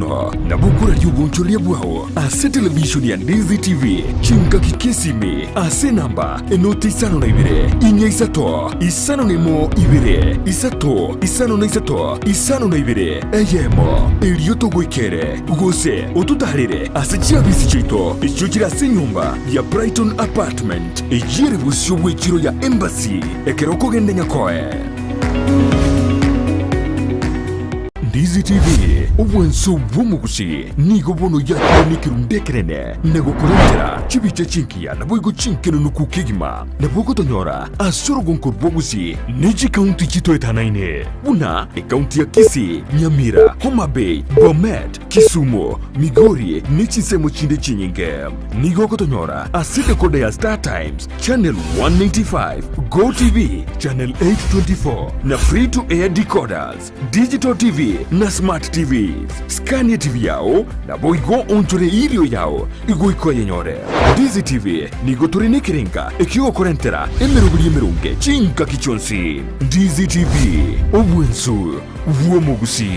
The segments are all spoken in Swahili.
muno na bukura yubunchuria bwao ase television ya Ndizi TV chinka kikesimi ase namba enoti isano na ibire inya isato isano nemo ibire isato isano na isato isano na ibire Eyemo Elioto gwikere gose otutarire ase chiabisi chito ichuchira ase nyumba ya Brighton Apartment ejire busyo bwechiro ya Embassy ekeroko gende nyakoe Ndizi TV ubwenso bw'omugusi nigo bono yakonikirudekerene nego kurondera chibiche chinkia na boigo chinkeno nukukigima na boko tonyora asoro gonko bwogusi niji county chito etanaine buna county ya Kisii, Nyamira, Homa Bay, Bomet, Kisumu, Migori nichi semo chinde chinyinge nigo kotonyora asite kode ya Star Times channel 195 Go TV channel 824 na free to air decoders digital TV na smart TVs. Scania TV yao na boigo onchore ilio yao igoiko yenyore. Ndizi TV nigo turinikiringa ekio korentera emerunge chinka kichonsi. Ndizi TV obwensu vuomugusi.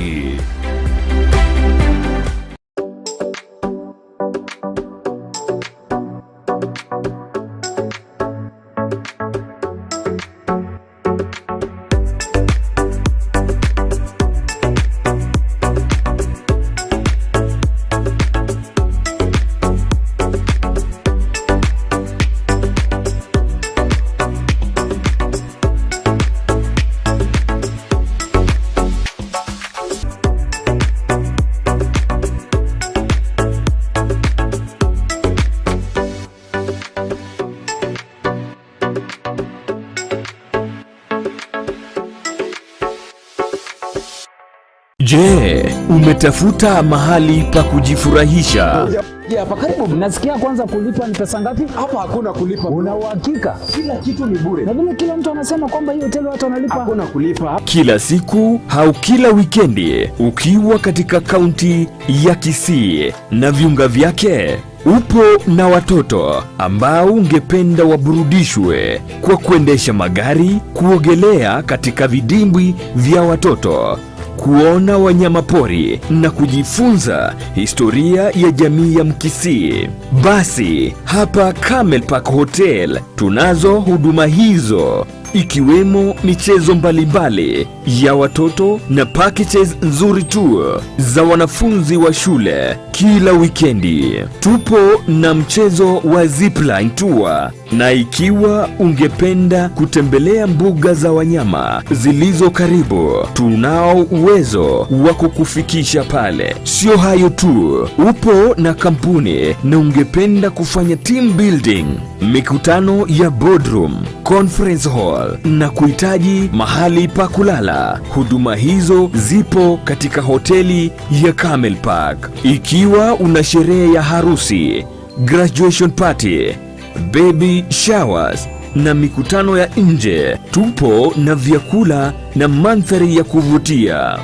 Je, umetafuta mahali pa kujifurahisha? Hapa karibu. Nasikia kwanza kulipa ni pesa ngapi? Hapa hakuna kulipa. Una uhakika? Kila kitu ni bure. Na vile kila mtu anasema kwamba hii hoteli watu wanalipa. Hakuna kulipa. Kila siku au kila wikendi ukiwa katika kaunti ya Kisii na viunga vyake, upo na watoto ambao ungependa waburudishwe kwa kuendesha magari, kuogelea katika vidimbwi vya watoto, kuona wanyama pori na kujifunza historia ya jamii ya Mkisii. Basi hapa Camel Park Hotel tunazo huduma hizo, ikiwemo michezo mbalimbali ya watoto na packages nzuri tu za wanafunzi wa shule. Kila wikendi tupo na mchezo wa zipline tour, na ikiwa ungependa kutembelea mbuga za wanyama zilizo karibu, tunao uwezo wa kukufikisha pale. Sio hayo tu, upo na kampuni na ungependa kufanya team building, mikutano ya boardroom, conference hall na kuhitaji mahali pa kulala, huduma hizo zipo katika hoteli ya Camel Park. Ikiwa una sherehe ya harusi, graduation party, baby showers na mikutano ya nje, tupo na vyakula na mandhari ya kuvutia.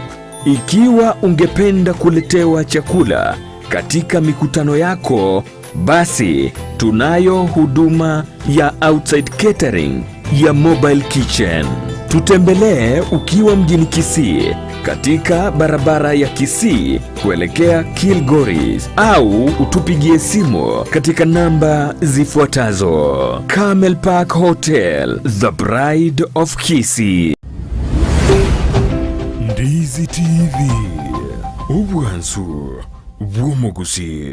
Ikiwa ungependa kuletewa chakula katika mikutano yako, basi tunayo huduma ya outside catering ya mobile kitchen. Tutembelee ukiwa mjini Kisii katika barabara ya Kisii kuelekea Kilgoris, au utupigie simu katika namba zifuatazo. Camel Park Hotel, the Bride of Kisii. Ndizi TV ubwansu bw'omugusi.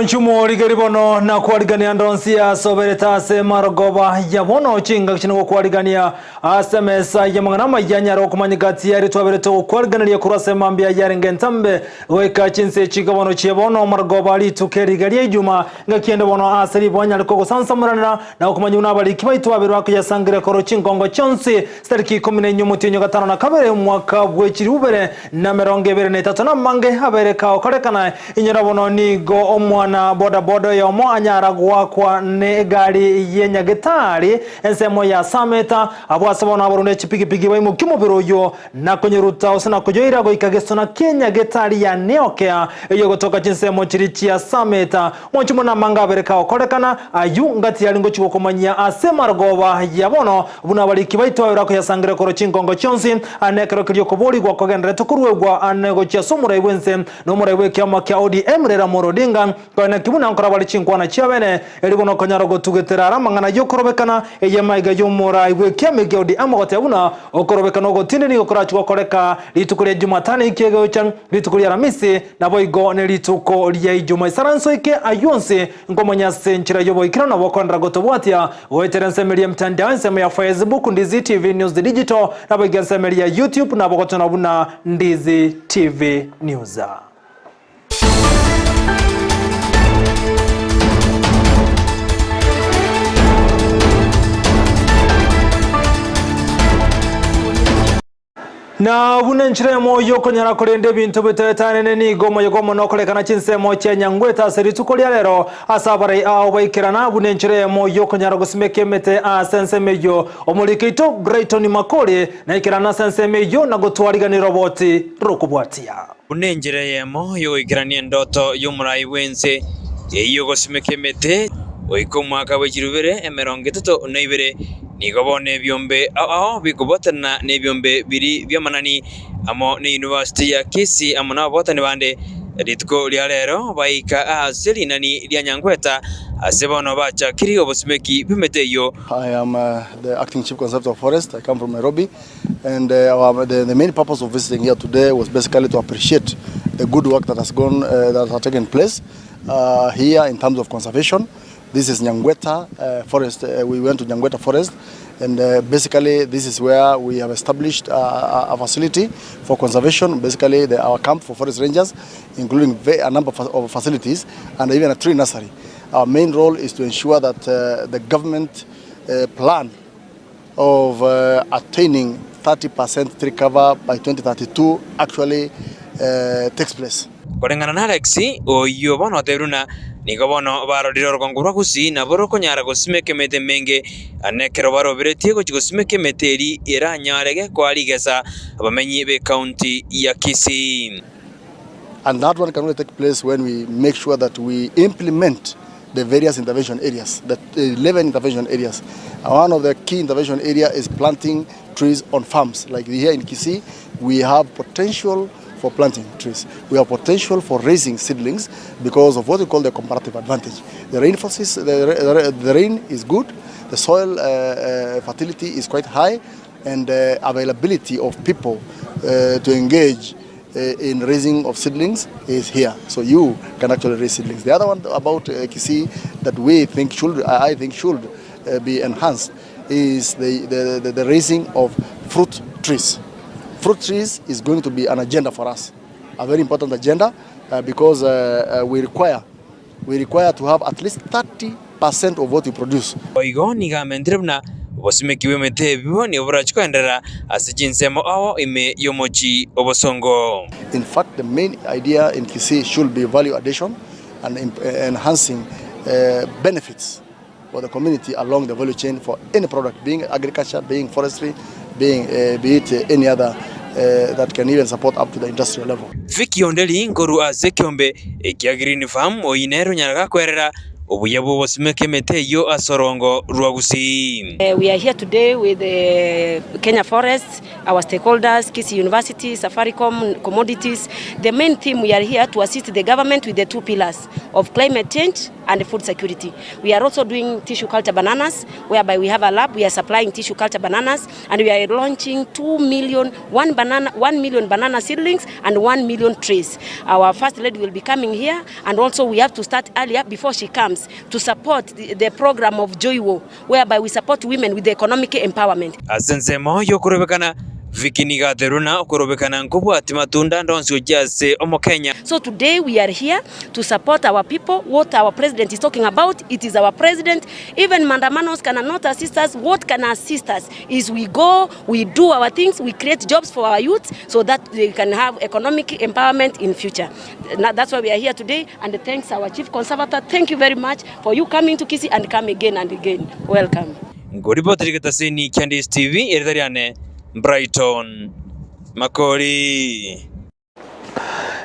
Munchumo rigeribono na kuarigania ndonsia sobereta se marogoba yabono chinga kino kuarigania asemesa yamangana yanyaro kumanyigati yari twabereto kuarigania kurase mambia yarengentambe weka chinse chigabono chibono marogoba ali tukerigaria juma ngakienda bono asali bonya ko sansamurana na kumanyuna bali kibaitwa berwa ko yasangire koro chingongo chonsi stariki 14 mutinyo gatano na kabere mwaka bwechiri ubere na meronge bere ne tatona mange habere ka okorekana inyara bono ni go mwana boda boda ya Anyara gwakwa ne gari yenya gitari ensemo ya sameta abwasabona abarune chipigipigi baimu kimobiro yo na konyeruta osana kujoira go ikagesona Kenya gitari ya neokea iyo gotoka chinsemo chirichi ya sameta mwanchumo na manga bereka okorekana ayu ngati yalingo chiko komanya asemargoba yabono buna bali kibaito yako yasangire koro chingongo chonsi anekero kiryo kobori gwa kogendere tukurwegwa anego chia somura iwense no mura iwe kyama kya ODM rera morodinga kwana kibuna nkora bali chinkwana chiabene elibono konyaro gotugetera aramangana yokorobekana eyemaiga yomura iwe kyamege ODM gotebuna okorobekana ogotinde ni okora chukoreka litukuria Jumatano ikego chan litukuria Ramisi na boigo ne lituko lya Ijumaa isaranso ike ayonse ngomonya senchira yobo ikirana bokondra gotobwatia weterense media mtandao nsema ya Facebook Ndizi TV News Digital na boiganse media YouTube na bokotona buna Ndizi TV News. Na bunenchiremo yokonyara kurende bintu bitetane ni gomo yogomo no kolekana chinsemo chenyangweta seritukolya lero asabare aho baikirana bunenchiremo yokonyara gusimekemete asensemeyo omulikito Greaton Makole na ikirana sensemeyo na gotwariganira roboti rokubwatia bunenchiremo yoikirania ndoto yomurai wense yeyo gusimekemete oikomwaka wechirubere emeronge toto naibere nigobone byombe aho bigobotana ne byombe biri byamanani amo ne University ya Kisii amona botani bande ritko lyalero baika aseli nani lyanyangweta asebono bacha kiri obosimeki bimeteyo. I am the acting chief conservator of forest. I come from Nairobi, and the main purpose of visiting here today was basically to appreciate the good work that has taken place here in terms of conservation. This is Nyangweta forest. We went to Nyangweta forest, and basically this is where we have established a facility for conservation. Basically our camp for forest rangers, including a number of facilities and even a tree nursery. Our main role is to ensure that the government plan of attaining 30% tree cover by 2032 actually takes place. Korengana na Alexi oyo bono teruna nigobono baroriro rwangurwa Gusii na boroko nyara gosimeke mete menge anekero baroberetie go gosimeke meteri iranyarege kwaligesa abamenyi be county ya Kisii. And that one can only take place when we make sure that we implement the various intervention areas, the 11 intervention areas. One of the key intervention area is planting trees on farms. Like here in Kisii, we have potential for planting trees. We have potential for raising seedlings because of what we call the comparative advantage. The rain is good, the soil fertility is quite high, and the availability of people to engage in raising of seedlings is here. So you can actually raise seedlings. The other one about Kisii that I think should be enhanced is the raising of fruit trees. Fruit trees is going to be an agenda for us, a very important agenda because we require to have at least 30% of what we produce. Oigo niga mendrebna bosimekiwe metebiwo ni obrachko endera asijinsemo awo ime yomochi obosongo. In fact, the main idea in Kisii should be value addition and enhancing benefits for the community along the value chain for any product, being agriculture, being forestry, be it any other that can even support up to the industrial level. Viki ondeli ngoru azekiombe ekia green farm o inero nyaraga kwerera obuyabu bosimekemete yo asorongo rwa Gusii. We are here today with the Kenya Forests, our stakeholders, Kisii University, Safaricom, Commodities. The main theme, we are here to assist the government with the 2 pillars of climate change and food security. We are also doing tissue culture bananas, whereby we have a lab, we are supplying tissue culture bananas, and we are launching 1 million banana seedlings and 1 million trees. Our first lady will be coming here, and also we have to start earlier before she comes to support the program of Joiwo, whereby we support women with the economic empowerment. Asensemo yo kurobekana vikiniga deruna kurobekana ngubu atimatunda ndonsi ojase omo Kenya. So today we are here to support our people. What our president is talking about, it is our president. Even mandamanos cannot assist us. What can assist us is we go, we do our things, we create jobs for our youth so that they can have economic empowerment in future. That's why we are here today, and thanks our chief conservator. Thank you very much for you coming to Kisii and come again and again. Welcome. Ngoripoti katasini Candice TV eridariane Brighton Makori.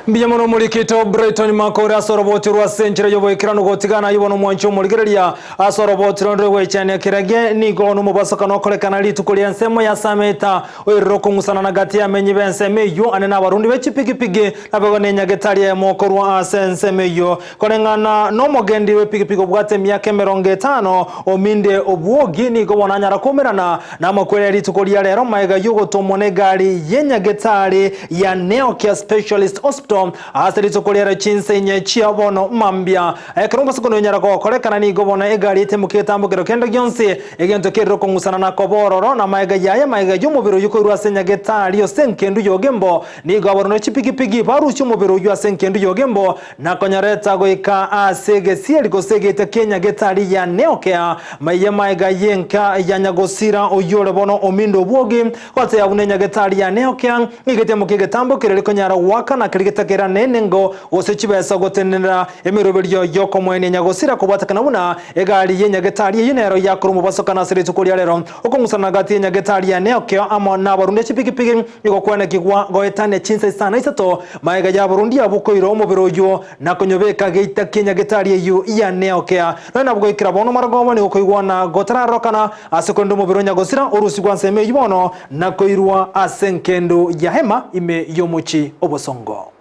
Mbiyamono mulikito Brighton Makori asoroboti rwa senchira yoboikirano gotigana yibono mwancho muligereria asoroboti rwe cyane kirage nigo no mubasaka no kolekana litukulia nsemo ya sameta oiroko ngusana na gati ya menyi bensemeyo ane na barundi bechipigipigi nabagone nyagetari ya mokorwa asensemeyo kolengana no mogendi we pigipigi obwate myaka 50 ominde obwogi nigo bonanyara komerana na makwere litukulia lero maiga yugo tomone gari yenyagetari ya Neocare Specialist Hospital aseri tokolera chinse nyechia bono mambia ekromba sekono nyara ko kolekana ni gobona egari temuketambukero kendo gyonse egento kerro kongusana na kobororo na maiga yaya maiga yumubiro yuko rwasenya getari yo senkendu yogembo ni goboro chipigipigi baruchi umubiro yo senkendu yogembo na konyareta goika asege sieli kosegete Kenya getari ya Neocare maye maiga yenka ya nyagosira oyore bono omindo bwogi kote ya unenya getari ya Neocare igete mukegetambukero konyara waka na kera nenengo osechibesa gotenera emirobelyo yoko mwene nyagosira kubatakana buna egari yenyagetari yinero yakuru mubasokana seretu kuri lero okungusana gati yenyagetari ya Neocare ama na barunde chipigipigi iko kwana kigwa goetane chinse sana isato maega ya Burundi abukoiro omubiroyo nakonyobeka geita kenyagetari ya Neocare nana bwo ikirabono maragomo ni ukoigwana gotararokana asekondo mubiro nyagosira urusi gwanseme yibono nakoirwa asenkendo ya hema ime yomuchi obosongo.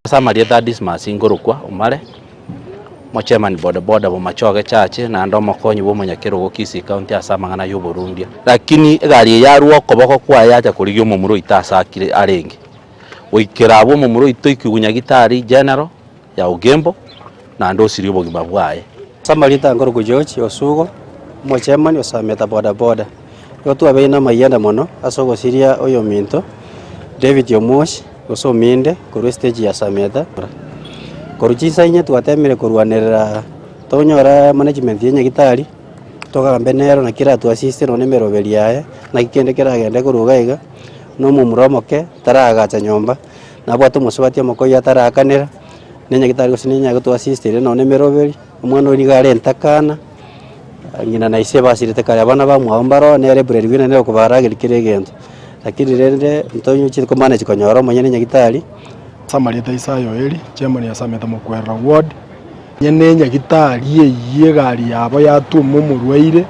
Samaria dadis masingurukwa umare mochema ni boda bumachoge chache na ndo makonyi bo munyakero go Kisii County asamangana yo Burundi lakini gari yaruo koboko kwa yacha kurigyo mumuro itasakire arenge oikirabo mumuro itoikugunya gitari general ya ugembo na ndo sirio bogima bwaye Samaria tangoro George osugo mochema ni osameta boda yotu abeina mayenda mono asogo siria oyo minto David Yomosh oso minde kuru stage ya sameta koruchisa inye twatemire kurwanera tonyora management yenye gitari toka mbenero na kira tu assist no nemero beliaye na kikende kira gende kurugaiga no mumuromoke taragacha nyomba na bwato musubati amoko ya tarakanira nenya gitari gosinya go tu assist no nemero beli umwana uri gare ntakana ngina na iseba sirite kare abana bamwambaro nere brerwina nero kubaragira kiregento lakini rende ntonyo chiri komane chikonyoro monyene nyagitari Samaria Taisayo eri chairman ya Sameta Mokwera ward nyene nyagitari ye gari yabo yatumo murweire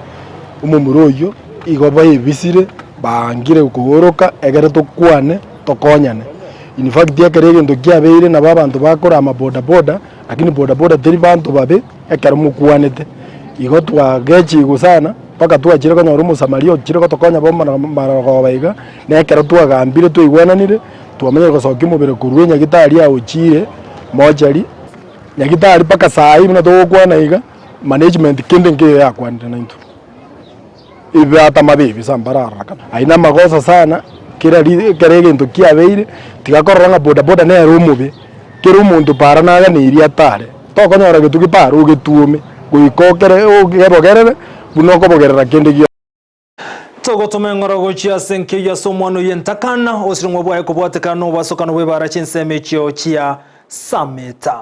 umumuroyo igoba ibisire bangire ukugoroka egere tokwane tokonyane in fact yakerege kyabeire na babantu bakora ama boda lakini boda teri bantu babe ekero mukwanete igo twagechi gusana paka twachire konyoro musamario chire kotokonya bomana marago baiga nekero twagambire twigwananire twamenye gosoka mubere kurwenya gitari ya uchire mojari nyagitari paka saa hii mna kwana iga management kende ngiyo ya kwanda na into ibe ata mabibi sambarara aina magosa sana kira kerege ndo kiabeire tigakoranga boda ne rumube kira umuntu para naga ni iri atare tokonyora gituki paru gitume guikokere ogebogerere bunoko bogerera kende giyo togo tumengoro gochia senke ya somwano yentakana osirumwe bwa ekobwatekano basokano bwe barachinsemechio chia sameta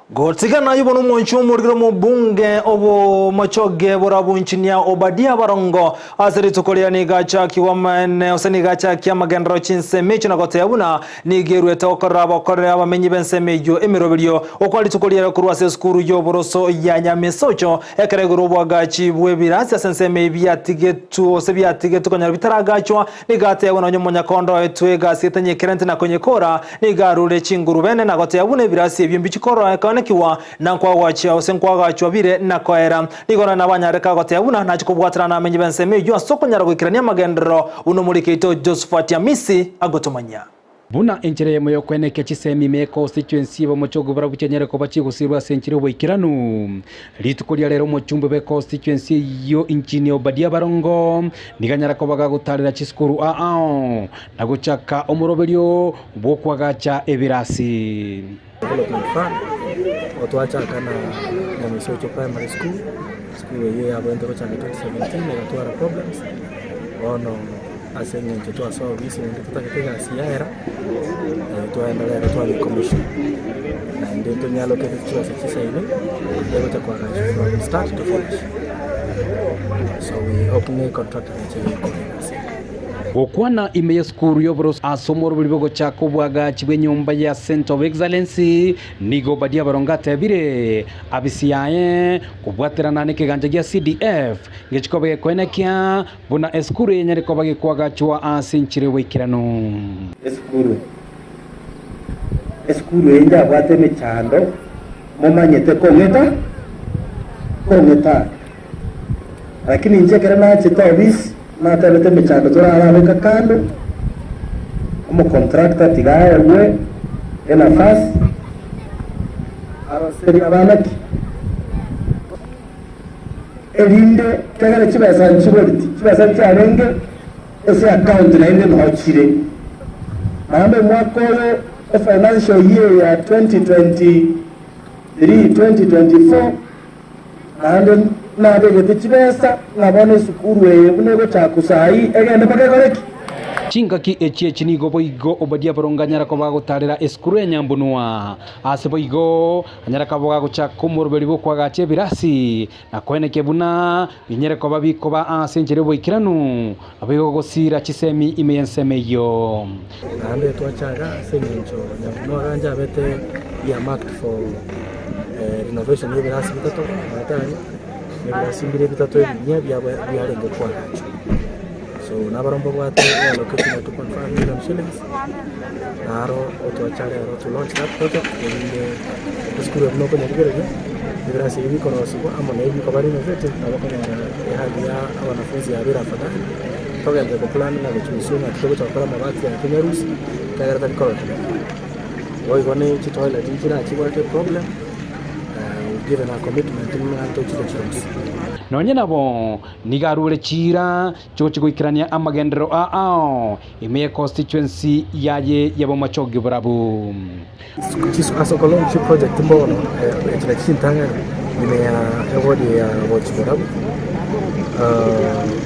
Gotigana yubono mwanchumu rigiro mubunge obo machoge borabu nchinia Obadia Barongo asiri tukolia ni gacha kiwa mene osani gacha kia magendro chinse mechi na kote yabuna ni geru eta okoraba korea bamenyi bense mejo emirobilio okwali tukolia kuruwase skuru yo boroso ya nyamisocho ekere gurubu agachi bwebirasi asense mebia tigetu osebia tigetu kanyara bitara agachwa ni gate yabuna nyomonya kondo etwe gasi etenye kerente na kwenye kora ni garule chinguru bene na kote yabuna birasi ebyimbichikoro kiwa na kwa wachia osenkwa gachwa bire na koera nigona nabanyareka gotebuna na chikubwatira na menyi bense mejo soko nyara gwikirania magendero unomurikito Josephat Yamisi agotomanya buna enjere Eyemo yokweneke chisemi me constituency bo mochogo barabuchenyere ko bachigusirwa senchire boikiranu litukolia rero mochumbe be constituency yo inchini Obadia Barongo niganyara ko bagagutarira chiskuru na guchaka omurobelio bokwagacha ebirasi development fund otuacha kana na Misocho primary school hiyo ya bwende kocha 2017 na tuara problems ono asenye nchitoa sawa bisi tutakitega siara tuendelea kutoa commission na ndio tunyalokete kwa sasa ile ndio tutakuwa from start to finish so we open a contract with Okwana imeye skuru yobros asomoro bilibogo chako bwaga chibwe nyumba ya Center of Excellence nigo Obadia Barongo tebire abisiaye kubwatira nane kiganja gya CDF ngechikobe kwenekia buna eskuru yenyere kobage kwaga chwa asinchire wikirano eskuru yenja bwateme chando momanyete kongeta lakini nchekera na chitobis na tabete mechando turarabeka kando como contractor tigaye we ena fasi araseri abanaki elinde kagere chibasa cyarenge ese account na inde mhachire mambe mwako yo financial year ya 2023-2024 ande na bege chibesa ngabone sukuru bunego chakusai egende bagekoreki chingaki echi nigo boigo Obadia Barongo nyara ko bagutarira eskuru nyambunwa ase boigo nyara ka bogagucha kumurubeli bokwaga chebirasi na kwene kebuna binyere ko babiko ba asenjere boikiranu abigo gosira chisemi imeyensemeyo ande twachaga senyencho no ganja bete ya marked for renovation yebirasi bitato batani nebirasimbire bitato nya byarenge kwa so nabarombo bwate allocation ya 2.5 million shillings naro otwachare aro to launch that project in the school of local nyagerege birasi hivi kono siku ama na hivi kabari na vete na bako na hali ya wanafunzi ya bila fadhali toka ndio plan na kuchunguza na kidogo cha kwa mabati ya Kenya Rusi kagira tani kono wao gone chitoila tinjira chiwa problem given our commitment to children nonye nabo nigarure chira chochi gwikirania amagendero ime constituency yaye yabo machoge burabu chiso asokolo chi project mbono etira chintanga ya award ya watch burabu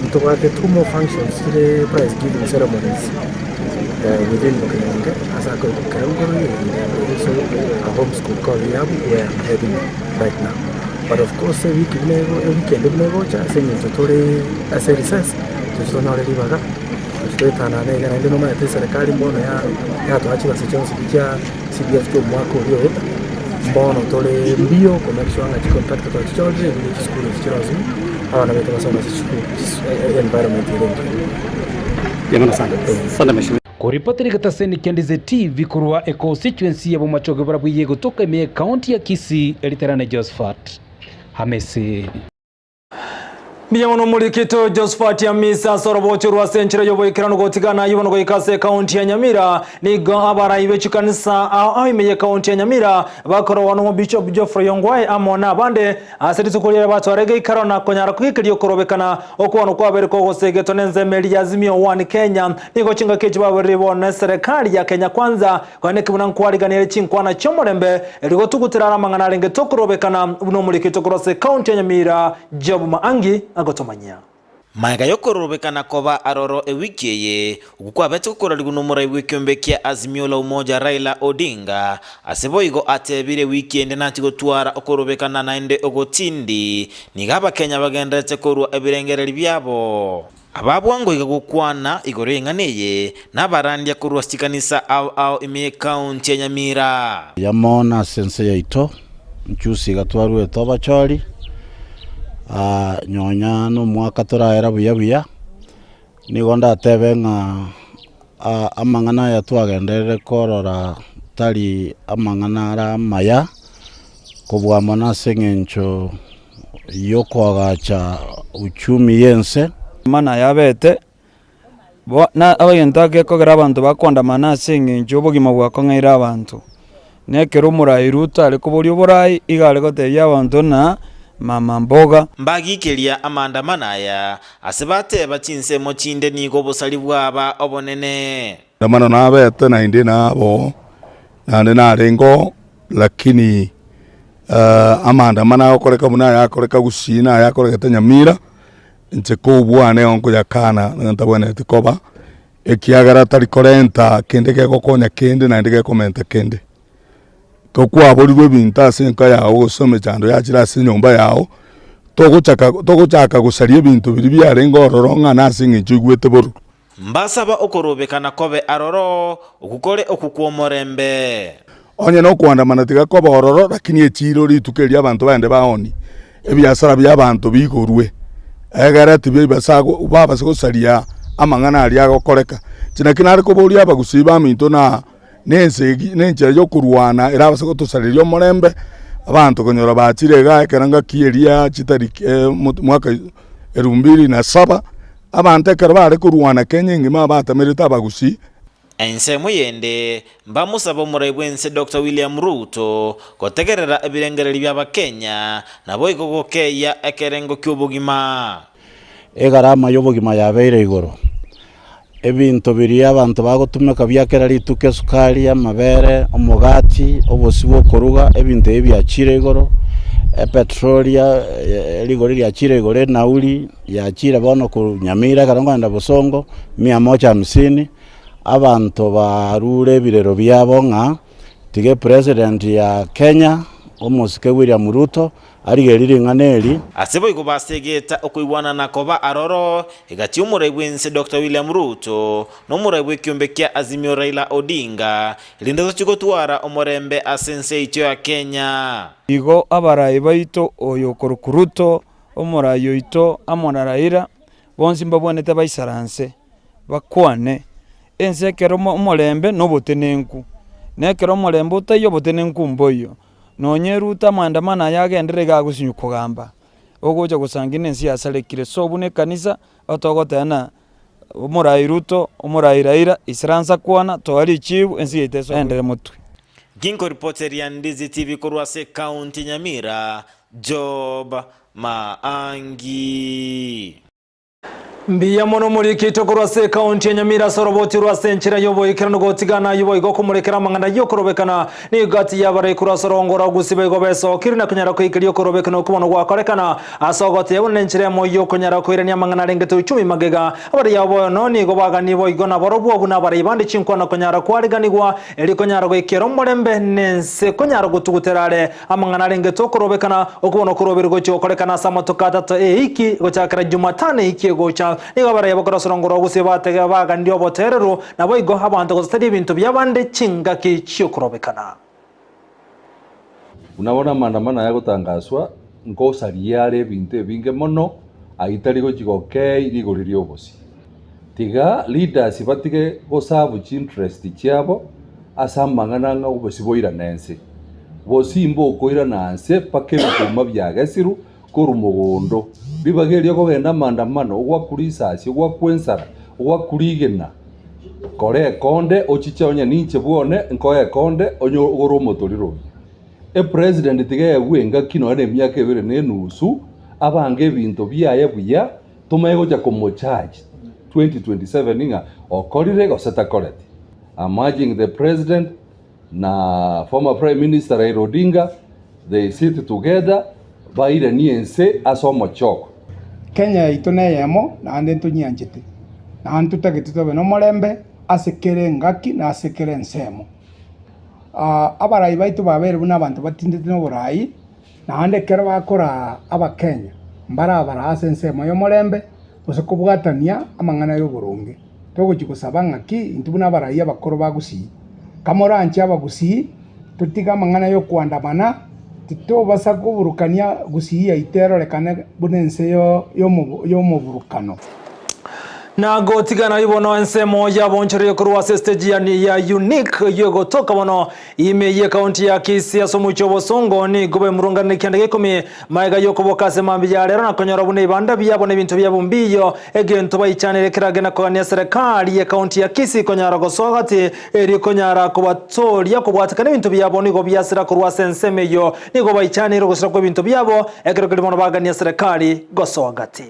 mtowake two more functions ile prize giving ceremonies within Okanyanga as a Okanyanga also a homeschool called Yabu where I'm heading right now. But of course, we can never as a recess to know the river. Tana na ndio maana serikali mbona ya tuachiwa sichonsi kicha CDF to mwako hiyo mbona tole mbio connection na contract to charge ile school chirozi hawana vitu sana environment ile. Yamana sana mheshimiwa kuripoti kataseni Ndizi TV kurwa constituency ya Bomachoge barabu yego toka ime county ya Kisii eliterane Josephat Hamisi Niyamono mulikito Josephat Yamisi sorobochurwa senchira yobo ikirano gotigana yibono go ikase county ya Nyamira nigo abara ibechu kanisa imeye county ya Nyamira bakoro wano Bishop Geoffrey Yongwai amona abande aseti tukolera batwarege ikarona konyara kwikiriyo korobekana okwano kwabere ko gosegeto nenze meli yazimio 1 Kenya nigo chinga kechi babere bona serikali ya Kenya kwanza kwane kibuna nkwariganire chinkwana chomorembe erigo tugutirara mangana renge tokorobekana uno mulikito korose county ya Nyamira Job Maangi agotomanya Maiga yokorobekana koba aroro ewiki ye ukwabete kukoraligu n'umuraibu w'ikiombe kia Azimio la Umoja Raila Odinga aseboigo atebire weekend nati gotwara okorobekana naende ogotindi nigaba Kenya bagendete korwa ebirengereri byabo ababwango igagukwana igorenganeye n'abarandia kurwa stikanisa au ime county ya Nyamira yamona sense yaito nchusi gatwaru etoba chori nyonya no mwaka toraera buya nigo ndatebenga amangana ya twagenderere korora tari amangana ara maya kubwa mona sengencho yokwagacha uchumi yense mana yabete na abagentake kogera abantu bakonda mana sengencho obugima bwako ngaira abantu nekero murairuta ariko buri burayi igale gotebya abantu na mama mboga mbagikelia amandamana ya asebate bachinse mochinde nigo busali bwaba obonene ndamana nabete na indi nabo nande narengo lakini amandamana okoreka muna yakoreka Gusii na yakoreka Nyamira nche kubwane onko yakana ntabone tikoba ekiagara tari korenta kende ke gokonya kende na ndike komenta kende kokwa boligwe bintase nka yawo gusome cyando yakira sinyomba yawo togochaka gusarie ibintu biri byarengo roronga nasinge chugwete boru mbasaba okorobekana kobe aroro okukore okukwomorembe onye no kwandamana tiga koba ororo lakini echiro ritukeria abantu bande baoni ebyasara by'abantu bigorwe egara tibe basago baba gusaria amangana ari agokoreka kinakinari kuburia Gusii baminto na nenche yo kurwana irabase gutosaririo morembe abantu konyora bachirega ekeranga kieria chitari mwaka 2007 abantu ekero bare kurwana Kenya ngima batamerita Gusii Ensa muyende mbamusaba omuraibu ense Dr. William Ruto gotegerera ebirengereri by'Abakenya nabo igogokeya ekerengo ky'obugima egarama y'obugima yabeire igoro ebintu biri abantu bagotumeka byakera rituke sukari amabere omugati obosibo koruga ebintu ebyachire igoro petrolia ligori lyachire igoro nauli yachire bono ku Nyamira karongo nda Busongo 150 abantu barure birero byabo nga tige president ya Kenya omusike William Ruto arigerir'inganeri asebo ikubasegeta okuibwana nakoba aroro igati umuraibu ense Dr. William Ruto n'umuraibu w'ikiombe kia Azimio Raila Odinga ilindazo chigotwara omorembe asense icho ya Kenya igo abarayi baito oyo korukuruto omurayi ito amona Raila bonsi mbabonete baisaranse bakwane ense kero omorembe nobotenenku nekero omorembe utayo botenenku mboyo nonyeruta mandamana yagendere gagusinyu kugamba ogoja gusangine ensi yasarekire so bune kanisa otogotana omurayi Ruto omurayi Raila isransa kwana toali chibu ensi yeteso endere mutwe Ginko reporter ya Ndizi TV kurwase county Nyamira Job Maangi mbiya mono muri kitokoro se county ya Nyamira soroboti rwase nchira yobo ikirano gotigana yobo igoko murekera mangana yokorobekana ni gati yabare kurasorongora Gusii gobeso kirina kunyara ko ikiriyo korobekana kubono gwakorekana asogote yabone nchira mo yokonyara ko irania mangana rengete 10 magega abari yabo no ni gobaga nibo igona borobo buna bari bandi chinkwana kunyara kwariganirwa eri kunyara go ikero murembe nense kunyara gutuguterare amangana rengete korobekana okubono korobirgo cyokorekana samotoka tato iki gochakara Jumatane iki gocha nigo bara yabokora sorongoro Gusii batega baga ndio boterero nabo igo abantu gostadi ibintu byabande chinga kichyo kurobekana unabona maandamano yagotangazwa ngosariare ebintu binge mono aitari gochigoke irigoriri obosi tiga leaders batige gosabu interest chiabo asamangana nga obosi boira nense bosi imbo koira nanse pake bituma byagasiru korumugondo bibagerio kogenda maandamano ogwakurisasi ogwakwensara ogwakurigena kore konde ochiche onya ninche bwone nkoye konde onyo goro motoriro president tige gwenga kino ane myaka ebere nenusu abange ebintu byaye buya tumego ja komo charge 2027 inga okorire goseta korete amaging the president na former prime minister Raila Odinga they sit together baira ni ense asomo choko Kenya itu na Eyemo na ande tunyanjite na antutagete tobe no morembe asekere ngaki na asekere ensemo abarai baitu babere buna abantu batindite no burai na ande kero bakora abakenya mbara barase ensemo yo morembe ose kubwatania amangana yo burungi togukigusaba ngaki intubuna abarai abakoro ba Gusii kamoranchi aba Gusii tutiga amangana yo kwandamana tito basa kuburukania Gusii ya itero lekane bunense yo muburukano na gotigana ibono ensemo ya bonchero kurwa stage ya unique yego toka bono ime county ya Kisii asomucho bosongo ni gobe murungane kyandege kumi maiga yokoboka semambi ya lero na konyora bune banda byabone bintu byabumbiyo egento bayichanire kiragena ko ne serikali ya county ya Kisii konyara gosogati eri konyara kubatolya kubwatakana bintu byabone go byasira kurwa sensemeyo nigo bayichanire gosira ko bintu byabo egero kimo bagania serikali gosogati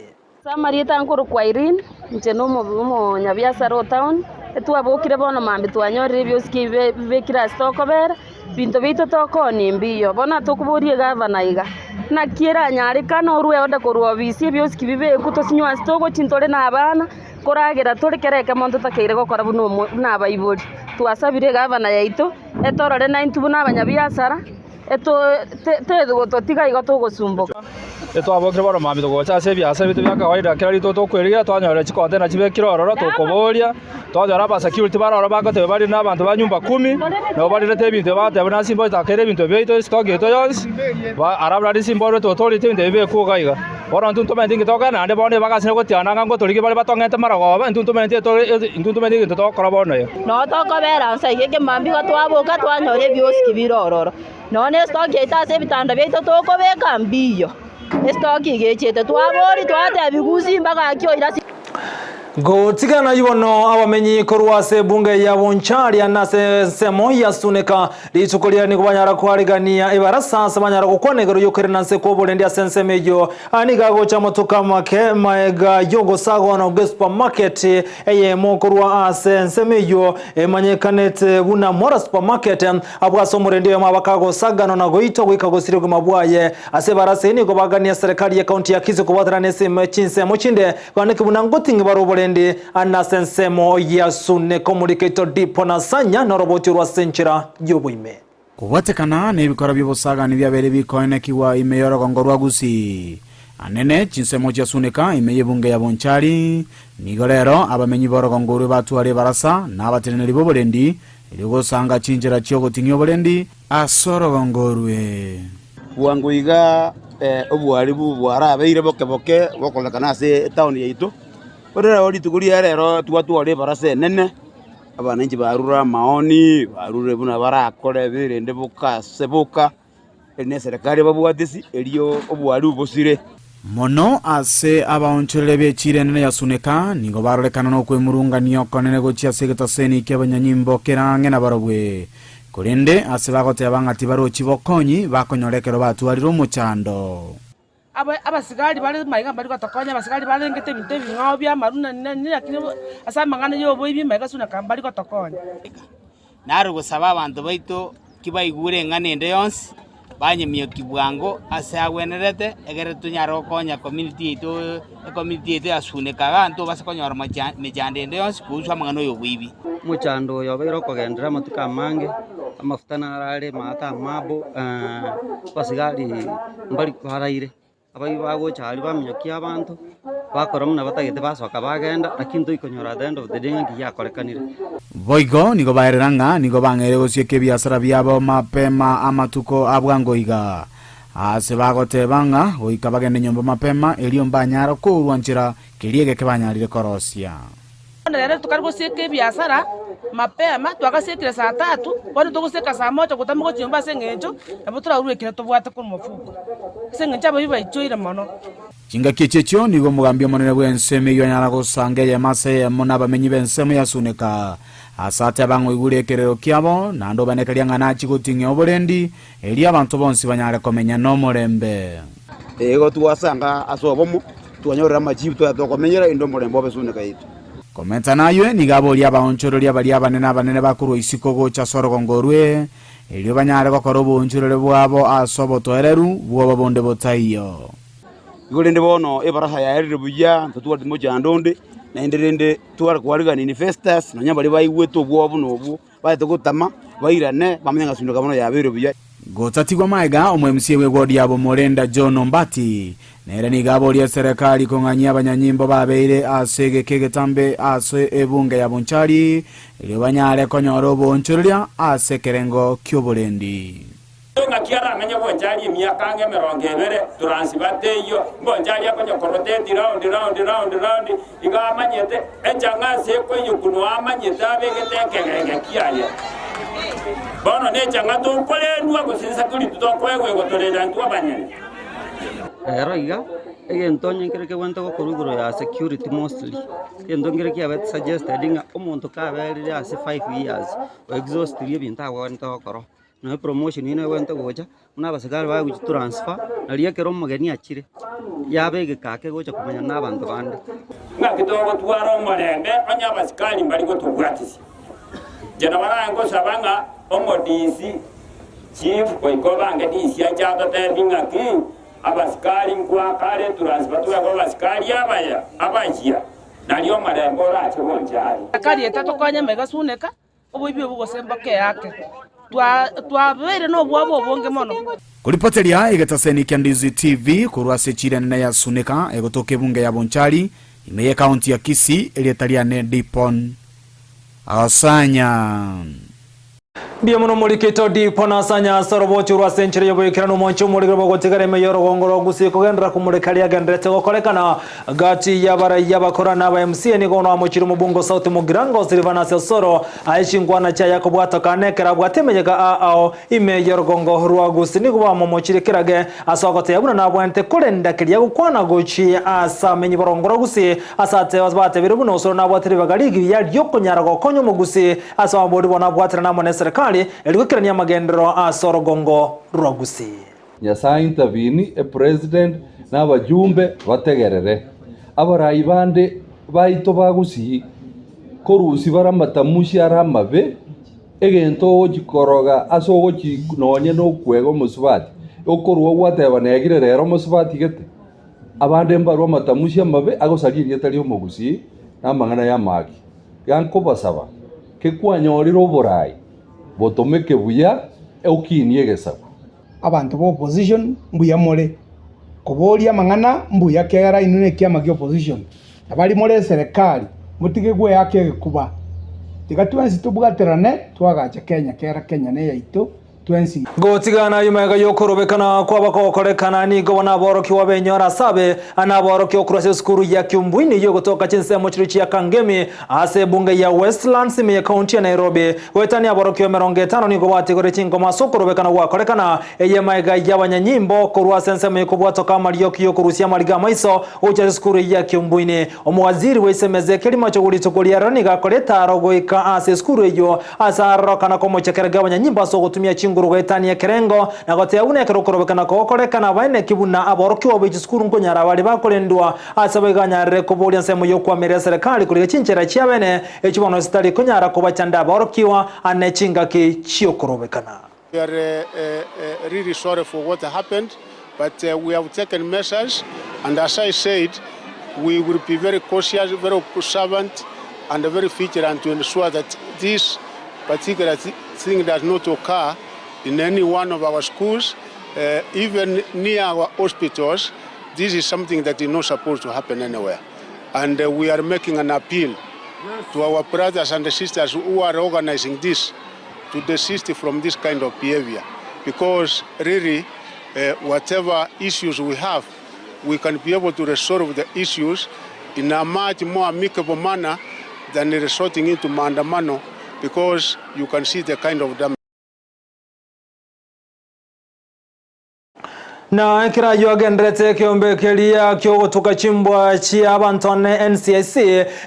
Samarieta nkuru kwa Irene ncheno mu nyabiasara town etwabokire bono mambi twanyorire byoski bekira stoko bera bintu bito toko nimbiyo bona tukuburie gavana iga na kiera nyari kana urwe oda korwa bisi byoski bibe kutosinywa stoko chintore na abana koragera turekereke monto takeire gokora buno na abaiburi twasabire gavana yaito etorore na intubuna abanyabiasara eto tedo totiga igo tugusumbuka etwabokire bono mambi tugocha se biasa bitu bya kawaida kira rito tokweria twanyora chikote na chibe kirororo tukoboria twanyora ba security baroro bagote bari na abantu ba nyumba 10 no bari rete bintu bate bana simbo takere bintu beito stock eto yons ba arabra simbo to authority bintu be ku gaiga bono ntuntu mendingi toka na ande bone bagasine gotiana ngango toriki bari batongete marago ba ntuntu mendingi to tokora bono yo no tokobera nsa igege mambi gatwaboka twanyora byoski birororo none stock eta se bitanda beito tokobeka mbiyo estoki gechete twabori twate Gusii mbaga kyo irasi gotigana ibono abamenyi korwase bunge ya boncharia na semo ya suneka litukolia ni kubanyara kwarigania ibarasa samanyara gukonegero yokerenanse ko bolendi asensemejo aniga gocha motoka make maega yogo sago na supermarket Eyemo korwa asensemejo emanyekanete buna mora supermarket abwaso murende mabakago sagano na goito gwikagosire gumabwaye asebarase ni gobagania serikali ya county ya Kisii kubatrane sema chinse mochinde kwanike buna ngotingi baro ndi anasensemo ya sune communicator dipo na sanya na roboti rwa senchira yobuime kubatekana nebikora by'ubusagani byabere bikoine kiwa imeyora gongorwa Gusii anene chinsemo ya suneka imeye bunge ya bonchari nigorero abamenyi borogongoro batware barasa n'abateneri bo bolendi irigo sanga chinjira cyo gutinyo bolendi asorogongorwe buanguiga obwari bubwara abeire boke bokolekana se town yaitu orera ori tukuria rero twatware barase nene abananji barura maoni barure buna barakore birende buka sebuka ene serikali babwatisi eriyo obwari ubusire mono ase abaonchorere bechire nene yasuneka nigo barorekana no kwemurunganio konene gochia segeta seni kebanyanyimbo kerange na barobwe kurende ase bagote abangati barochi bokonyi bakonyorekero batwariro muchando abasigari bali maiga bali kwatokonya abasigari bali ngete bintu bingao bya maruna nini lakini asa mangana yo boibi maiga suna kambali kwatokonya naro gusaba abantu baito kibaigure nganende yonsi banyemyo kibwango asa agwenerete egere tunyaro konya community ito asuneka abantu basakonyora mejandende yonsi kuuswa mangano yo boibi muchando yo bero kogendera matuka mange amafuta narare mata mabo basigari mbali kwaraire abai bago chali bamnyokia abantu bakora muna batagete basoka bagenda lakini toikonyora the end of the day ngiyakorekanire boigo nigo baeranga nigo bangere gosieke biasara byabo mapema amatuko abwangoiga ase bagote banga oika bagende nyomba mapema elio mbanyara ko urwanchira kiliege kebanyarire korosia ndio tukarigosieke biasara mapema twagasekire saa 3 bado tuguseka saa 1 gutamugo cyumba sengejo abutura urwekire tubwate ku mufuko sengejo abayiba icoira mono Chinga kichecho nigo mugambia monene bwenseme yonyara gusanga ya mase mona bamenyi benseme yasuneka asate abango igurekerero kyabo nando banekalia ngana chigutinge obolendi eli abantu bonsi banyare komenya no morembe ego tuwasanga asobomu tuwanyorera majibu tuyakomenyera indo morembe obesuneka yitu komenta nayo nigabo lya baonchorolia bali abanene bakuru isiko gocha sorogongorwe elio banyare gokora obonchorole bwabo asobotoereru bwo babonde botayo igore ndi bono ebarasa ya erire buya ntuwa ndimo jandonde na inderende tuwara kwariga ni investors no nyambali baigweto bwobu nobu baite gutama bairane bamenga sunduka bono ya biro buya gotatigwa maiga omwe MC we ward yabo Morenda John Ombati nere ni gabo lya serikali konganyia abanyanyimbo babeire asege kegetambe ase ebunge ya Bonchari ile banyare konyoro bonchurya ase kerengo kyobolendi nga kiara amenye Bonchari emyaka nge 20 transibate yo Bonchari akonyo korote round igamanyete echanga se kwenye kunwa amanyete abegete kiaye bono nechanga to kolendwa kusinsa kuli tutokwegwe gotorera ntwa banyene Roiga egentonye ngereke wento koruguro ya security mostly kendo ngereke abet suggested nga omuntu kaberire ase 5 years o exhaust rie binta wento koro no promotion ine wento gocha una basigara ba guchi transfer naliye kero mugeni akire yabege kake gocha kumenya nabantu bande ngakitogo twara omorembe onya basikali mbali go tugwatisi jana barango sabanga omodisi chief ko bange disi achato tebinga ki abasikali nkwa kale transfer tuwa kwa basikali abajia naliyo marembo rache Bonchari akali etato kwanya mega suneka obibyo bugosemba ke yake twabere no bwabo bonge mono kuripoteria igataseni kya Ndizi TV kurwase chirene ya suneka egotoke bunge ya Bonchari imeye county ya Kisii elietaliane dipon asanya Bia muno mulikito dipon asanya sorobochu rwa century yoboyekirano moncho muligro gotigare meyoro gongoro Gusii kugendera kumurekalia gendrete gokorekana gati yabara yabakora naba MC ni gono amuchiri mubungo South Mugirango Silvana Sosoro aishingwana cha Yakobo atakanekera bwatemenyega ao imeyoro gongo rwa Gusii ni gwa momochiri kirage asogote yabuna nabwente kurenda kiria gukwana gochi asa menyi borongoro Gusii asate wasbate birubuno soro nabwatiri bagaligi ya yokonyara gokonyo mu Gusii asa bodi bona bwatira namone serikali eligukirania magendero a sorogongo rwa Gusii Nyasaye intervene president n'abajumbe bategerere abarayi bande baito ba Gusii korusi baramatamushi aramabe egento gikoroga asogo kinonye no kwego musubati okorwo gwateba negire rero musubati gete abande mbarwa matamushi amabe agosaririe tari mu Gusii namangana ya maki yanko basaba ke kwanyoriro borayi botomeke buya eukinie gesaba abantu bo opposition mbuya more koboria mangana mbuya kera inune kiama ki opposition abali more serikali mutige gwe yake kuba tigatwensi tubwaterane twagacha Kenya kera Kenya ne yaito twensi gotigana yumega yokorobekana kwabakokorekana nigo bonaboroki wabenyora sabe anaboroki okurase skuru ya Kiumbwini yo kutoka chinsemo chiruchi ya Kangemi ase bunge ya Westlands me county ya Nairobi wetani aboroki 50 nigo batigore chingo masokorobekana wakorekana eyemaiga yabanyanyimbo kurwase nsemo yokubwato kama liyoki yokurusia maliga maiso ucha skuru ya Kiumbwini omwaziri wesemeze kelima chogulito kuliaraniga koleta rogoika ase skuru yo asaro kana komo chekerega abanyanyimbo so gutumia ngurugwetania kerengo na goteagune kerokorobekana kokorekana baine kibuna aboroki obejiskuru nkonyara bali bakolendwa asabeganyare kobolia nsemo yo kwamira serikali kuri chinchera chiabene echibono stali konyara kobachanda aborokiwa anechinga ki chiokorobekana. We are really sorry for what happened, but we have taken measures, and as I said, we will be very cautious, very observant, and very vigilant to ensure that this particular thing does not occur in any one of our schools, even near our hospitals. This is something that is not supposed to happen anywhere. And we are making an appeal to our brothers and sisters who are organizing this to desist from this kind of behavior. Because really, whatever issues we have, we can be able to resolve the issues in a much more amicable manner than resorting into maandamano, because you can see the kind of damage. Na kira yogendrete kiombe kelia kyogo tukachimbwa chi abantone NCIC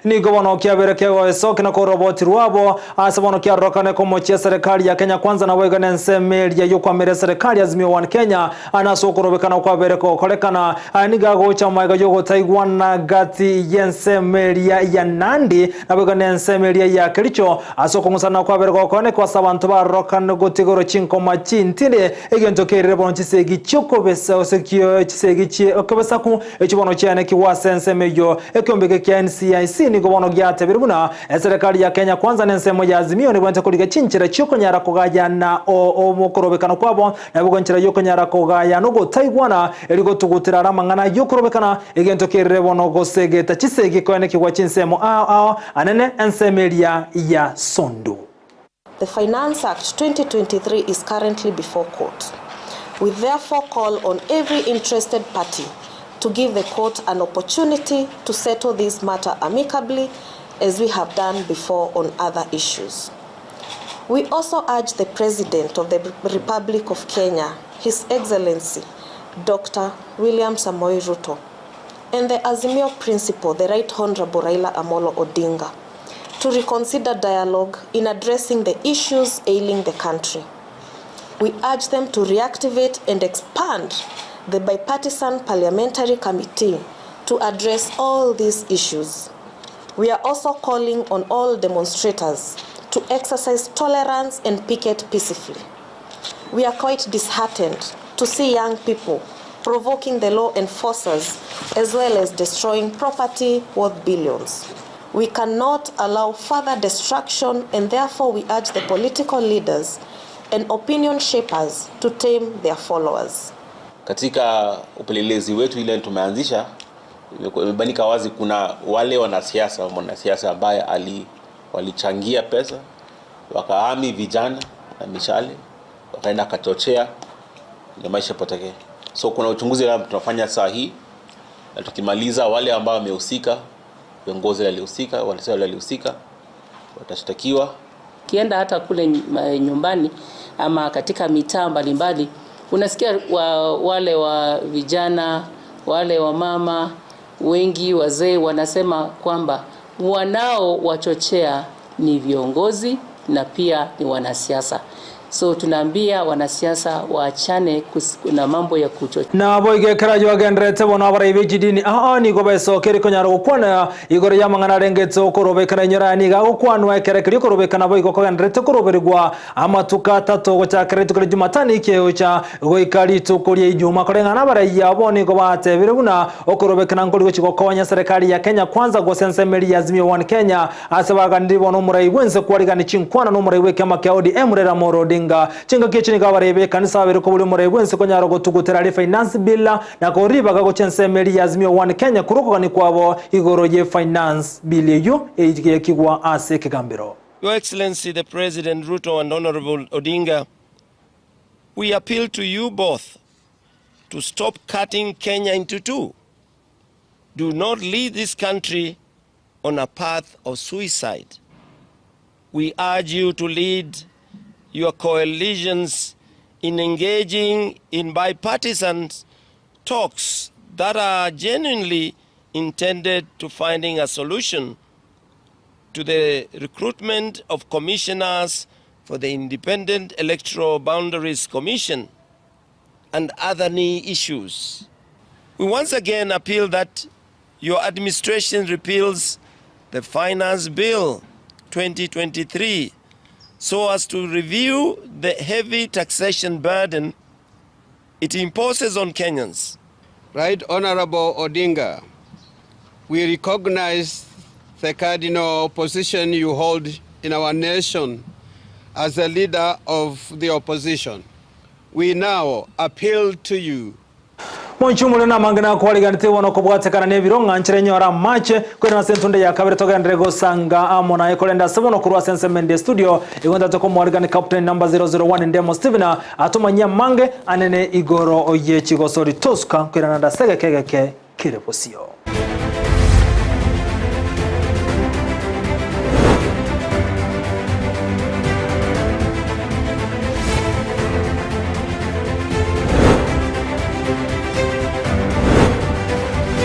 ni gobono kiabere kego eso kina ko robot ruabo asabono kia rokane komo chia serikali ya Kenya kwanza na wega nsemeli ya yokwa mere serikali Azimio One Kenya anaso korobekana kwa bere ko kolekana aniga go cha maiga yogo taigwana gati yensemeli ya Nandi na wega nsemeli ya Kericho asoko ngusana kwa bere ko kone kwa sabantu ba rokane gotigoro chinko machin tinde egento kerere bono chisegi choko kwesa osekio chisegichie okebesaku echibono cyane kiwasense meyo ekyombeke kya NCIC nigo bono gyatebire buna serikali ya Kenya kwanza nensemo ya Azimio ni bwente kuliga chinchira cyokonyara kugajana omukorobekano kwabo nabugonchira yokonyara kugaya no gotaigwana erigo tugutira ramangana yokorobekana egento kerere bono gosegeta chisegi kwene kigwa chinsemo anene ensemelia ya Sondu. The Finance Act 2023 is currently before court. We therefore call on every interested party to give the court an opportunity to settle this matter amicably as we have done before on other issues. We also urge the President of the Republic of Kenya, His Excellency, Dr. William Samoei Ruto, and the Azimio Principal, the Right Honorable Raila Amolo Odinga, to reconsider dialogue in addressing the issues ailing the country. We urge them to reactivate and expand the bipartisan parliamentary committee to address all these issues. We are also calling on all demonstrators to exercise tolerance and picket peacefully. We are quite disheartened to see young people provoking the law enforcers as well as destroying property worth billions. We cannot allow further destruction, and therefore we urge the political leaders and opinion shapers to tame their followers. Katika upelelezi wetu ile tumeanzisha imebanika wazi kuna wale wanasiasa ambaye walichangia pesa wakahami vijana na mishale wakaenda kachochea ile maisha poteke. So kuna uchunguzi ambao tunafanya saa hii na tukimaliza wale ambao wamehusika, viongozi waliohusika, walihusika watashtakiwa. Kienda hata kule nyumbani ama katika mitaa mbalimbali unasikia wale wa vijana, wale wa mama, wengi wazee wanasema kwamba wanao wachochea ni viongozi na pia ni wanasiasa. So tunaambia wanasiasa waachane na mambo ya kuchochea. Na boige karajo agendrete bona abarayibe jidini ni gobeso keri konyara gukwana igoro yamangana rengetse okorobekana nyorani ga gukwanwa kerekeri okorobekana boigo kogendrete koroberigwa amatuka tato gochakere tukere Jumatani keocha goikari tukurie Ijuma korengana barayya boni go batebire buna okorobekana ngori gochikokonya serikali ya Kenya kwanza gosensemeri ya Azimio One Kenya asabaga ndibono murayibwense kwarigana chinkwana no murayiweke amakiaudi emurera morodi chinga kichini kabarebe kanisa bere ko buli murebwense ko nyaro gotugutera finance bill na ko riba ga gochensemeri ya Azimio One Kenya kuruko ni kwabo igoro ye finance bill yo ejiye kigwa ase kigambiro. Your Excellency the President Ruto and Honorable Odinga, we appeal to you both to stop cutting Kenya into two. Do not lead this country on a path of suicide. We urge you to lead your coalitions in engaging in bipartisan talks that are genuinely intended to finding a solution to the recruitment of commissioners for the Independent Electoral Boundaries Commission and other knee issues. We once again appeal that your administration repeals the Finance Bill 2023 so as to review the heavy taxation burden it imposes on Kenyans. Right Honorable Odinga, we recognize the cardinal position you hold in our nation as a leader of the opposition. We now appeal to you. Monchumule na mangana kwaliganite wono kubwatekana nebironga nchirenyora mache kwena sentunde ya kabere togendrego sanga amona ekolenda sebono kurwa sensemende studio igonda toko morgan captain number 001 Ndemo Steven atumanya mange anene igoro oye chigosori toska kwena nda sege kegeke kireposio.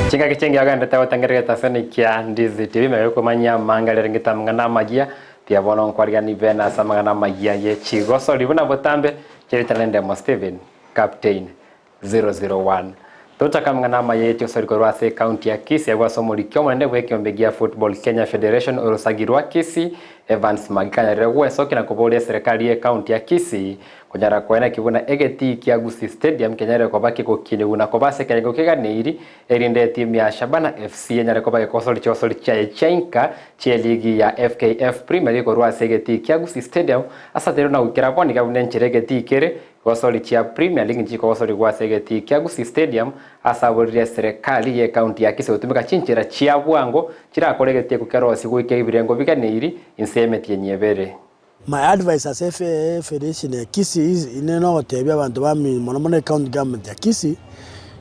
Chinga kichengi aganda tawo tangerega tasani kia Ndizi TV mayoko manya mangale ringita mangana magia tia bono kwariga ni vena sa mangana magia ye chigoso libuna botambe chirita Ndemo Steven captain 001 Tota mangana magia tio sorikoro ase county ya Kisii agwa somoli kyomo nde weke ombegia football Kenya Federation orosagirwa Kisii Evans magikanyarire gwecokera kuboria serikali ya kaunti ya Kisii kunyara kwena kibuna egeti kia Gusii Stadium kenyare ko baki gukine una ko base kengo keganiri erinde timu ya Shabana FC nyare ko baki kosoli cha chenka che ligi ya FKF Premier League rwa segeti kia Gusii Stadium asatero na ukira boni kabune nchiregeti kere kosoli cha Premier League nchiko kosoli kwa segeti kia Gusii Stadium asaboria serikali ya kaunti ya Kisii utumika chinchira chia bwango chira koregeti kukero siguike ibirengo biganiri insemeti nyebere. My advice as FA Federation ya Kisii is ineno otebya abantu bami mono county government ya Kisii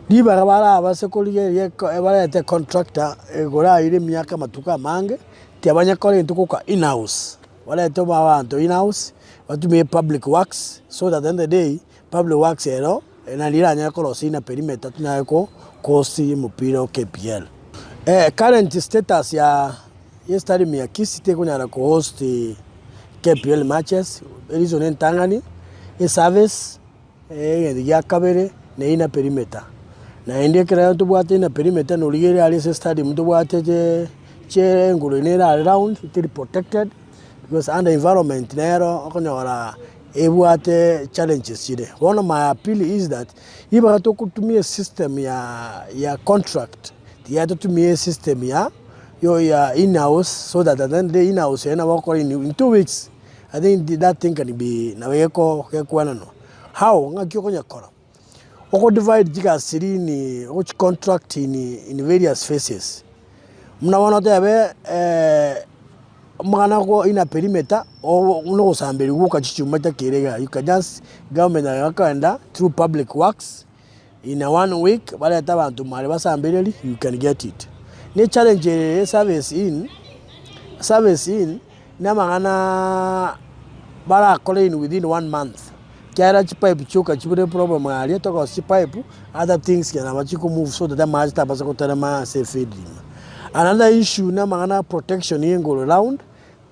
niba bara abasekoliye barete contractor egora ire myaka matuka mange tiabanya kole ntukuka in house barete abantu in house batumie public works so that at the end of the day public works ero enaliranya kolo sina perimeter tunayeko kosi mupira KPL. Current status ya stadium ya Kisii tekunyara ko host KPL matches elizo nentangani service ya kabere na ina perimeter na ende kira tubwate ina perimeter no ligere ali stadium tubwate che ngulu nera around it protected because under environment nero okonyora ebwate challenges chide. One of my appeal is that iba to kutumia system ya contract tiato tumie system ya in-house so that at the end of the in-house in 2 weeks. I think that thing can be na weko no. How ngakyo konya kora. Oko divide jiga siri ni which contract in various phases. Mna wana tabe mwana ko ina perimeter o uno sambeli wuka chichumata kirega. You can just government yakanda through public works in a 1 week bale tabantu mali basambeli you can get it. Ni challenge service in na mangana bara collecting within 1 month. Kera pipe choka chibure problem ali to ko pipe other things can amachiko move so that the match tabasa ko tarama safe feeding. Another issue na mangana protection yengo around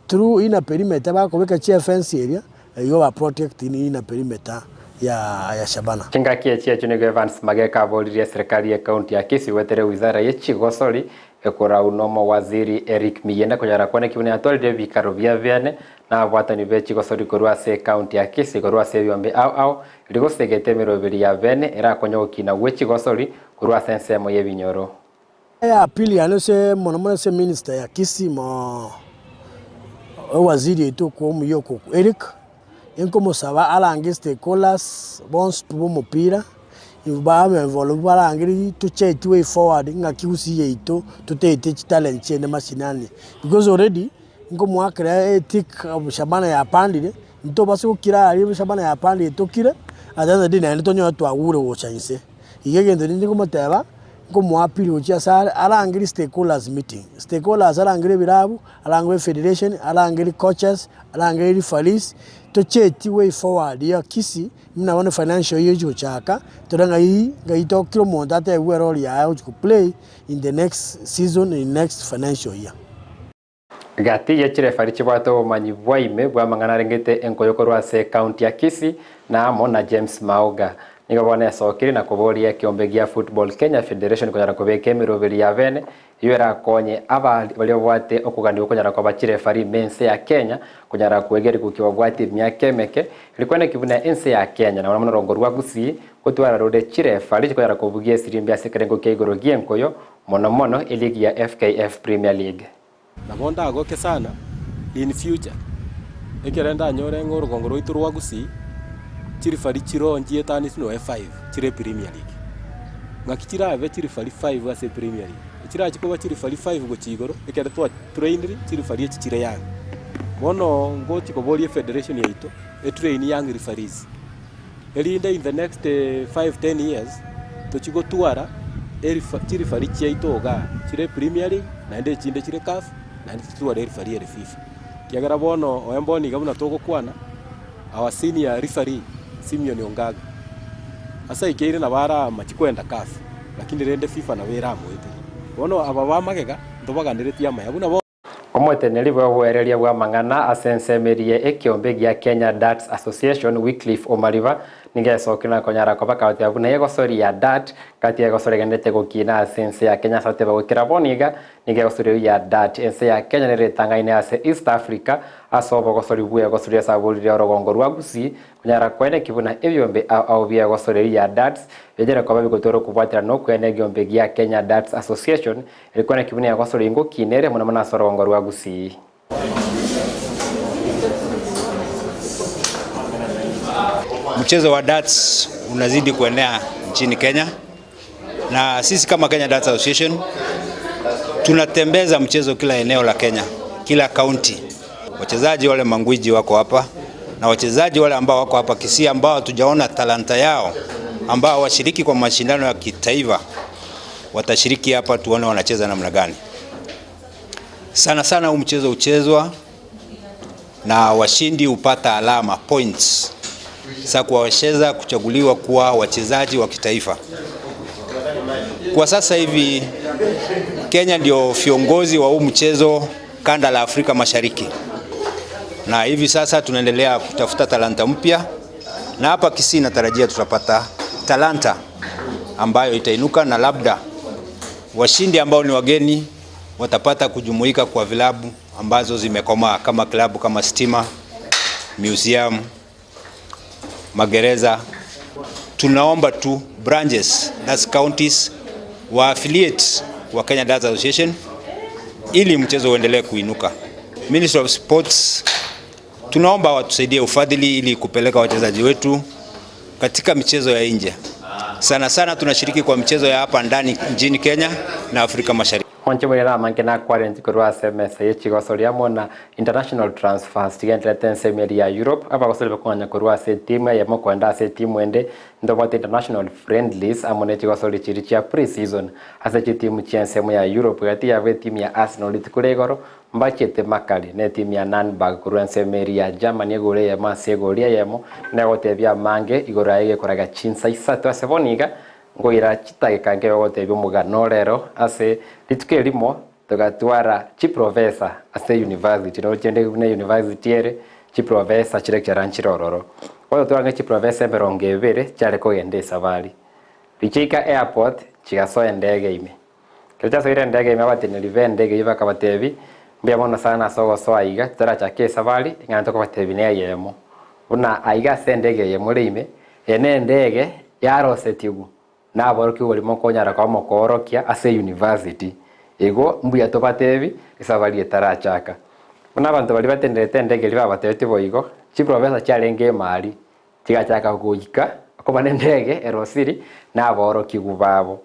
through in a perimeter ba ko weka chia fence area you are protect in a perimeter ya Shabana. Kinga kiechia chune Evans mageka boliria serikali ya kaunti ya Kisii wetere wizara ya Chigosoli ekora unomo waziri Eric Miyenda kunyara kone kibune atolide bikaro bya vyane na abwatani be Chigosoli korwa se kaunti ya Kisii korwa se byombe au iligo segete mirobiri ya vene era konyo kina we Chigosoli korwa sensemo ye binyoro. Ya pili anose monomone se minister ya Kisii mo waziri eto ko muyoko Eric enkomo saba alange stakeholders bons pubo mupira iba me involve balangiri to check way forward ngakiusi yeito to take talent chene mashinani because already nkomo akra ethic Shabana ya pandire nto baso kira ali Shabana ya pandire to kira adana dina nto nyo to awure wo chanse igegende ndi nkomo teba nkomo apili uchi sare alangiri stakeholders meeting stakeholders alangiri birabu alangiri federation alangiri coaches alangiri referees to check way forward ya Kisii mna wana financial year chaka toranga hii gaito kilo montate we role ya to play in the next season in next financial year. Gati yechire farichi bato manyibwaime bwa mangana rengete enkoyokorwa se county ya Kisii na mona James Mauga nigabone sokiri na kuboria kiombegia football Kenya Federation kunyara kubeke mirobiri ya vene yera konye aba baliyobwate okugandi kunyara kwa bachire fari mense ya Kenya kunyara kuegeri kukiwabwate myakemeke ilikwenda kibuna ense ya Kenya na mwana rongorwa Gusii kutwara rode chire fari kunyara kubugia sirimbia sekerengo keigoro gienkoyo mono eligi ya FKF Premier League nabonda agoke sana in future ekerenda nyore ngoro gongoro iturwa Gusii chiri fari chiro njie tani sino F5 chire Premier League ngakitira ave chiri fari 5 ase Premier League chira chikoba chiri fari 5 go chigoro ekere twa traineri chiri fari chire yang bono ngo chikoborie federation yaito e train young referees elinde in the next 5-10 years to chigo tuara chiri fari chaito ga chire Premier League na ende chinde chire CAF na ende tuara referee ya FIFA kiagara bono oyemboni gabuna togo kwana our senior referee Simeon Ongaga asa ikeire na bara machikwenda CAF lakini rende FIFA na wera mwete bono aba magega ndobaganiretia mayabuna bo omweteneri bwa bwereria bwa mangana asensemerie ekiombe gya Kenya Darts Association Wycliffe Omariba nigesokina konyara koba kauti abuna yegosori ya dat kati yegosori gendete gukina sense ya Kenya sote bagukira boniga nigesori ya dat ense ya Kenya niretanga ine ase East Africa asobo gosori buya gosori sabuli ya rogongo rwa Gusii konyara kwene kibuna ebyombe au bya gosori ya dat yegera koba bigotoro kubwatira no kwene gyombe gya Kenya Darts Association ilikuwa na kibuna ya gosori ngo kinere muna mana rogongo rwa Gusii. Mchezo wa darts unazidi kuenea nchini Kenya, na sisi kama Kenya Darts Association tunatembeza mchezo kila eneo la Kenya, kila county. Wachezaji wale mangwiji wako hapa na wachezaji wale ambao wako hapa Kisii ambao tujaona talanta yao ambao washiriki kwa mashindano ya kitaifa watashiriki hapa, tuone wanacheza namna gani. Sana sana huu mchezo uchezwa na washindi upata alama points. Sasa kuwawezesha kuchaguliwa kuwa wachezaji wa kitaifa. Kwa sasa hivi Kenya ndio viongozi wa huu mchezo kanda la Afrika Mashariki. Na hivi sasa tunaendelea kutafuta talanta mpya, na hapa Kisii natarajia tutapata talanta ambayo itainuka, na labda washindi ambao ni wageni watapata kujumuika kwa vilabu ambazo zimekomaa kama klabu kama Stima, Museum, magereza. Tunaomba tu branches nas counties wa affiliate wa Kenya Darts Association ili mchezo uendelee kuinuka. Ministry of Sports tunaomba watusaidie ufadhili ili kupeleka wachezaji wetu katika michezo ya nje. Sana sana tunashiriki kwa michezo ya hapa ndani nchini Kenya na Afrika Mashariki. Onchibulira mangena quarantine kurwa SMS yechigosoria mona international transfers tigentlete nsemi ya Europe aba gosolbe kwanya kurwa se team ya mokwenda se team ende ndobote international friendlies amone chigosori chirichia pre-season ase team chiensemo ya Europe gati ya team ya Arsenal litukuregoro mbachete makali ne team ya Nürnberg kurwa nsemi ya Germany gore ya masegoria yemo na gotebia mange igora ige koraga chinsa isato aseboniga ngoira chitage kange gotebia mugano rero ase lituke limo tugatwara chi professor ase university no chende ne university ere chi professor chirekera nchirororo oyo twange chi professor berongevere chale ko yende savali lichika airport chigaso endege ime kicha so ire ndege ime abatene live ndege iva kabatevi mbia mona sana sogo so aiga tara chake savali nganto ko batevi ne Eyemo una aiga sendege ye murime ene ndege yaro setigu na boroki wali mokonyara kwa mokorokia ase university ego mbuya to batevi isavali etarachaka una bantu bali batendete ndege liba batete boigo chi professor chalenge mali tigachaka kugika akobane ndege erosiri na boroki gubabo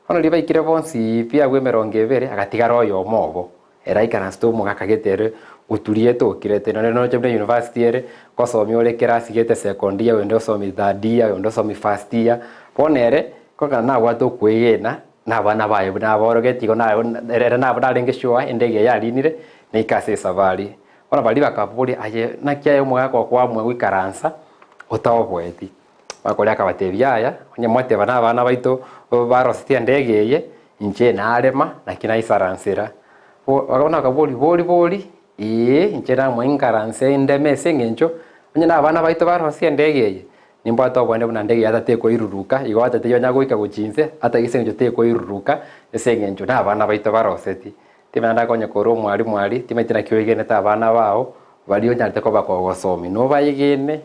ono liba ikire bonsi pia gwemerongevere agatigara oyo mogo eraikana sto mugakagetere utulieto kirete no chembe university ere kosomi ole class gete second year wendo somi third year wendo somi first year ponere koka na watu kwegena na bana baye na borogeti ko na bana lengeshwa endege yalinire ne ikase savali ona bali bakapuli aye nakia mwaka kwa mwe wikaransa otawobweti bakolya kabatebyaya onye mwate bana baito barostia ndege ye inche na alema na kina isaransira wakona kaboli inche na mwinkaranse ndemese ngencho onye na bana baito barostia ndege ye nimba to bwane buna ndege yatate ko iruruka igwata te yonya goika guchinze ata gisenjo te ko iruruka esengenjo na bana baito baroseti timanda konye koro mwali timetina kiwegene ta bana bao bali onya te ko bakogosomi no bayigene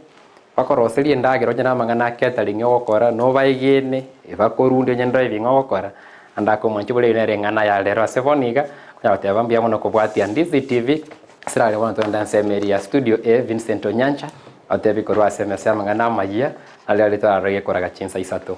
bakoroseri ndagero nya mangana catering okora no bayigene ebakorundi nya driving okora andako mwanchi bole ine rengana ya lero aseboniga kwa tebambia mono kubwatia Ndizi TV sirale wana to ndanse meria studio Vincent Onyancha atebi korwa SMS mangana Amayia ale ale to arege koraga chinsa isato.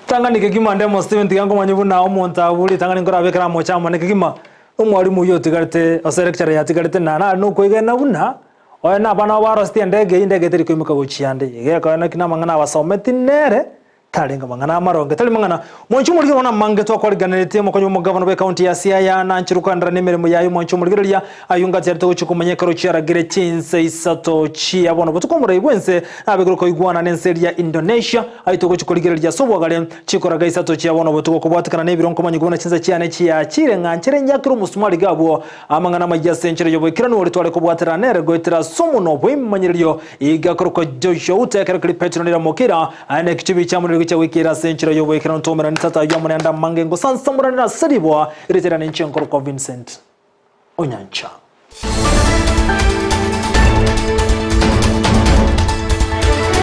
Tangani kegima ndemo Steven tigango manyibu na omonta buli tangani ngora bekera mochama ne kegima umwalimu yo tigarete ose lecture ya tigarete na no kwigena buna oyana bana baro stende ndege teri kwimika gochiande ige kana kina mangana basometi nere talenga mangana maronge tali mangana mwanchu muliro wana mange to kwaliganirite mu kanyumo governor be county ya Siaya na nchirukandra nemeremo yayo mwanchu muliro ya ayunga cyarite ko chukumanyekaro cyaragire chinse isato chi abona butukomura ibwense abeguruko igwana nenseri ya Indonesia ayito ko chukuligere rya sobwagale chikoraga isato chi abona butuko kubwatikana nebironko manyugona chinza cyane chiya chire nganchere nyakiro musumali gabo amangana majya senchere yobekirano wali twale kubwatira nere goitira sumuno bwimanyiryo igakoroka Joshua utekera kuri petronera mokira ane kichibi chamuri cha wikira senchere yobekirano tomera nitata yamune anda mangengo sansamurana saribwa iretera n'inchenkoro kwa Vincent Onyancha.